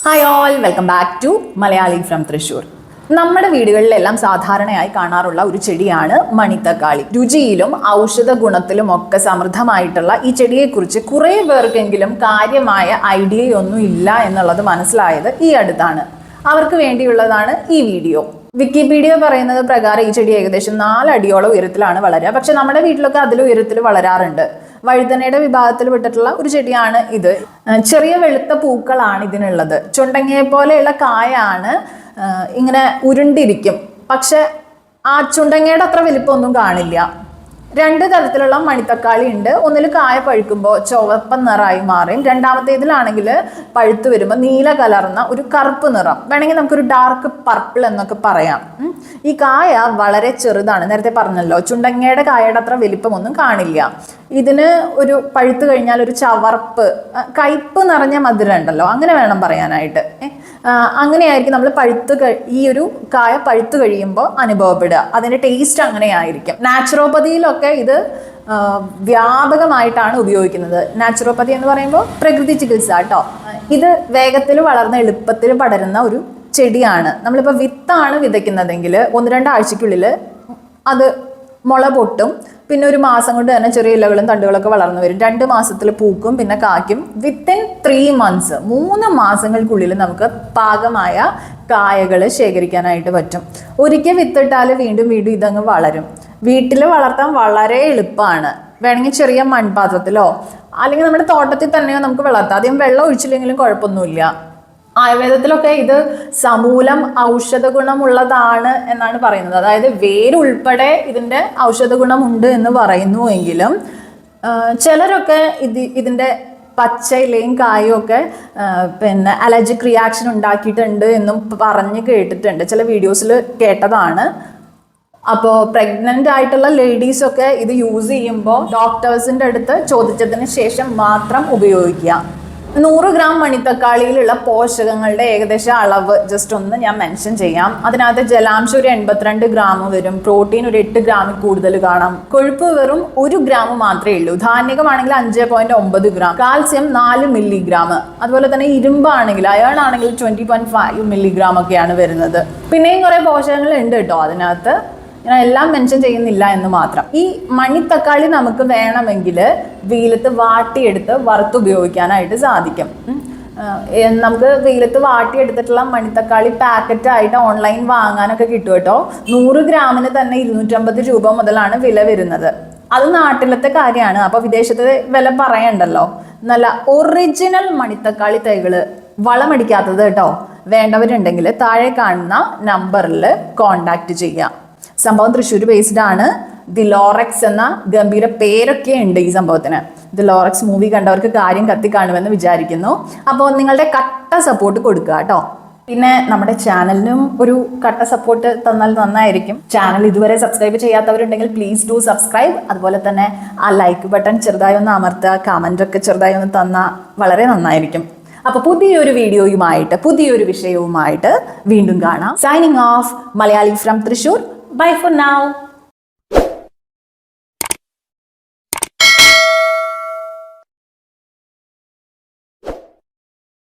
Hi all, welcome back to Malayali from Thrissur. നമ്മുടെ വീടുകളിലെല്ലാം സാധാരണയായി കാണാറുള്ള ഒരു ചെടിയാണ് മണിത്തക്കാളി. രുചിയിലും ഔഷധ ഗുണത്തിലും ഒക്കെ സമൃദ്ധമായിട്ടുള്ള ഈ ചെടിയെക്കുറിച്ച് കുറേ പേർക്കെങ്കിലും കാര്യമായ ഐഡിയയൊന്നും ഇല്ല എന്നുള്ളത് മനസ്സിലായത് ഈ അടുത്താണ്. അവർക്ക് വേണ്ടിയുള്ളതാണ് ഈ വീഡിയോ. വിക്കിപീഡിയ പറയുന്നത് പ്രകാരം ഈ ചെടി ഏകദേശം 4 അടിയോളം ഉയരത്തിലാണ് വളരുക. പക്ഷെ നമ്മുടെ വീട്ടിലൊക്കെ അതിൽ ഉയരത്തിൽ വളരാറുണ്ട്. വഴുതനയുടെ വിഭാഗത്തിൽ വിട്ടിട്ടുള്ള ഒരു ചെടിയാണ് ഇത്. ചെറിയ വെളുത്ത പൂക്കളാണ് ഇതിനുള്ളത്. ചുണ്ടങ്ങയെ പോലെയുള്ള കായാണ്, ഇങ്ങനെ ഉരുണ്ടിരിക്കും. പക്ഷെ ആ ചുണ്ടങ്ങയുടെ അത്ര വലിപ്പമൊന്നും കാണില്ല. 2 തരത്തിലുള്ള മണിത്തക്കാളി ഉണ്ട്. ഒന്നിൽ കായ പഴുക്കുമ്പോൾ ചുവപ്പ നിറമായി മാറും. രണ്ടാമത്തേതിലാണെങ്കിൽ പഴുത്ത് വരുമ്പോൾ നീല കലർന്ന ഒരു കറുപ്പ് നിറം, വേണമെങ്കിൽ നമുക്കൊരു ഡാർക്ക് പർപ്പിൾ എന്നൊക്കെ പറയാം. ഈ കായ വളരെ ചെറുതാണ്. നേരത്തെ പറഞ്ഞല്ലോ, ചുണ്ടങ്ങയുടെ കായയുടെ അത്ര വലിപ്പമൊന്നും കാണില്ല. ഇതിന് ഒരു പഴുത്ത് കഴിഞ്ഞാൽ ഒരു ചവർപ്പ്, കയ്പ്പ് നിറഞ്ഞ മധുരം ഉണ്ടല്ലോ, അങ്ങനെ വേണം പറയാനായിട്ട്. അങ്ങനെയായിരിക്കും നമ്മൾ ഈ ഒരു കായ പഴുത്ത് കഴിയുമ്പോൾ അനുഭവപ്പെടുക. അതിൻ്റെ ടേസ്റ്റ് അങ്ങനെയായിരിക്കും. നാച്ചുറോപ്പതിയിലൊക്കെ ഇത് വ്യാപകമായിട്ടാണ് ഉപയോഗിക്കുന്നത്. നാച്ചുറോപ്പതി എന്ന് പറയുമ്പോൾ പ്രകൃതി ചികിത്സ കേട്ടോ. ഇത് വേഗത്തിൽ വളർന്ന് എളുപ്പത്തിൽ പടരുന്ന ഒരു ചെടിയാണ്. നമ്മളിപ്പോൾ വിത്താണ് വിതയ്ക്കുന്നതെങ്കിൽ 1-2 ആഴ്ചയ്ക്കുള്ളിൽ അത് മുള പൊട്ടും. പിന്നെ ഒരു മാസം കൊണ്ട് തന്നെ ചെറിയ ഇലകളും തണ്ടുകളൊക്കെ വളർന്നു വരും. 2 മാസത്തിൽ പൂക്കും, പിന്നെ കായ്ക്കും. വിത്തിൻ 3 മന്ത്സ് 3 മാസങ്ങൾക്കുള്ളിൽ നമുക്ക് പാകമായ കായകൾ ശേഖരിക്കാനായിട്ട് പറ്റും. ഒരിക്കൽ വിത്തിട്ടാൽ വീണ്ടും വീണ്ടും ഇതങ്ങ് വളരും. വീട്ടിൽ വളർത്താൻ വളരെ എളുപ്പമാണ്. വേണമെങ്കിൽ ചെറിയ മൺപാത്രത്തിലോ അല്ലെങ്കിൽ നമ്മുടെ തോട്ടത്തിൽ തന്നെയോ നമുക്ക് വളർത്താം. അധികം വെള്ളം ഒഴിച്ചില്ലെങ്കിലും കുഴപ്പമൊന്നുമില്ല. ആയുർവേദത്തിലൊക്കെ ഇത് സമൂലം ഔഷധ ഗുണമുള്ളതാണ് എന്നാണ് പറയുന്നത്. അതായത് വേരുൾപ്പെടെ ഇതിൻ്റെ ഔഷധ ഗുണമുണ്ട് എന്ന് പറയുന്നുവെങ്കിലും ചിലരൊക്കെ ഇതിൻ്റെ പച്ച ഇലയും കായും ഒക്കെ പിന്നെ അലർജിക് റിയാക്ഷൻ ഉണ്ടാക്കിയിട്ടുണ്ട് എന്നും പറഞ്ഞ് കേട്ടിട്ടുണ്ട്. ചില വീഡിയോസിൽ കേട്ടതാണ്. അപ്പോൾ പ്രഗ്നൻ്റ് ആയിട്ടുള്ള ലേഡീസൊക്കെ ഇത് യൂസ് ചെയ്യുമ്പോൾ ഡോക്ടേഴ്സിൻ്റെ അടുത്ത് ചോദിച്ചതിന് ശേഷം മാത്രം ഉപയോഗിക്കുക. 100 ഗ്രാം മണിത്തക്കാളിയിലുള്ള പോഷകങ്ങളുടെ ഏകദേശം അളവ് ജസ്റ്റ് ഒന്ന് ഞാൻ മെൻഷൻ ചെയ്യാം. അതിനകത്ത് ജലാംശം ഒരു 82 ഗ്രാം വരും. പ്രോട്ടീൻ ഒരു 8 ഗ്രാമിൽ കൂടുതൽ കാണാം. കൊഴുപ്പ് വെറും 1 ഗ്രാം മാത്രമേ ഉള്ളൂ. ധാന്യകമാണെങ്കിൽ 5.9 ഗ്രാം. Calcium 4 milligram. അതുപോലെ തന്നെ ഇരുമ്പാണെങ്കിൽ, അയൺ ആണെങ്കിൽ 20.5 മില്ലിഗ്രാം ഒക്കെയാണ് വരുന്നത്. പിന്നെയും കുറേ പോഷകങ്ങൾ ഉണ്ട് കേട്ടോ അതിനകത്ത്. ഞാൻ എല്ലാം മെൻഷൻ ചെയ്യുന്നില്ല എന്ന് മാത്രം. ഈ മണിത്തക്കാളി നമുക്ക് വേണമെങ്കിൽ വെയിലത്ത് വാട്ടിയെടുത്ത് വറുത്തുപയോഗിക്കാനായിട്ട് സാധിക്കും. നമുക്ക് വെയിലത്ത് വാട്ടിയെടുത്തിട്ടുള്ള മണിത്തക്കാളി പാക്കറ്റായിട്ട് ഓൺലൈൻ വാങ്ങാനൊക്കെ കിട്ടും കേട്ടോ. 100 ഗ്രാമിന് തന്നെ 250 രൂപ മുതലാണ് വില വരുന്നത്. അത് നാട്ടിലത്തെ കാര്യമാണ്. അപ്പോൾ വിദേശത്തെ വില പറയണ്ടല്ലോ. നല്ല ഒറിജിനൽ മണിത്തക്കാളി തൈകൾ, വളമടിക്കാത്തത് കേട്ടോ, വേണ്ടവരുണ്ടെങ്കിൽ താഴെ കാണുന്ന നമ്പറിൽ കോണ്ടാക്ട് ചെയ്യാം. സംഭവം തൃശ്ശൂർ ബേസ്ഡ് ആണ്. ദി ലോറക്സ് എന്ന ഗംഭീര പേരൊക്കെ ഉണ്ട് ഈ സംഭവത്തിന്. ദി ലോറക്സ് മൂവി കണ്ടവർക്ക് കാര്യം കത്തിക്കാണുമെന്ന് വിചാരിക്കുന്നു. അപ്പോൾ നിങ്ങളുടെ കട്ട സപ്പോർട്ട് കൊടുക്കുക കേട്ടോ. പിന്നെ നമ്മുടെ ചാനലിനും ഒരു കട്ട സപ്പോർട്ട് തന്നാൽ നന്നായിരിക്കും. ചാനൽ ഇതുവരെ സബ്സ്ക്രൈബ് ചെയ്യാത്തവരുണ്ടെങ്കിൽ പ്ലീസ് ഡു സബ്സ്ക്രൈബ്. അതുപോലെ തന്നെ ആ ലൈക്ക് ബട്ടൺ ചെറുതായി ഒന്ന് അമർത്തുക, കമൻ്റൊക്കെ ചെറുതായി ഒന്ന് തന്നാൽ വളരെ നന്നായിരിക്കും. അപ്പോൾ പുതിയൊരു വീഡിയോയുമായിട്ട്, പുതിയൊരു വിഷയവുമായിട്ട് വീണ്ടും കാണാം. Signing off, Malayali from Thrissur. Bye for now.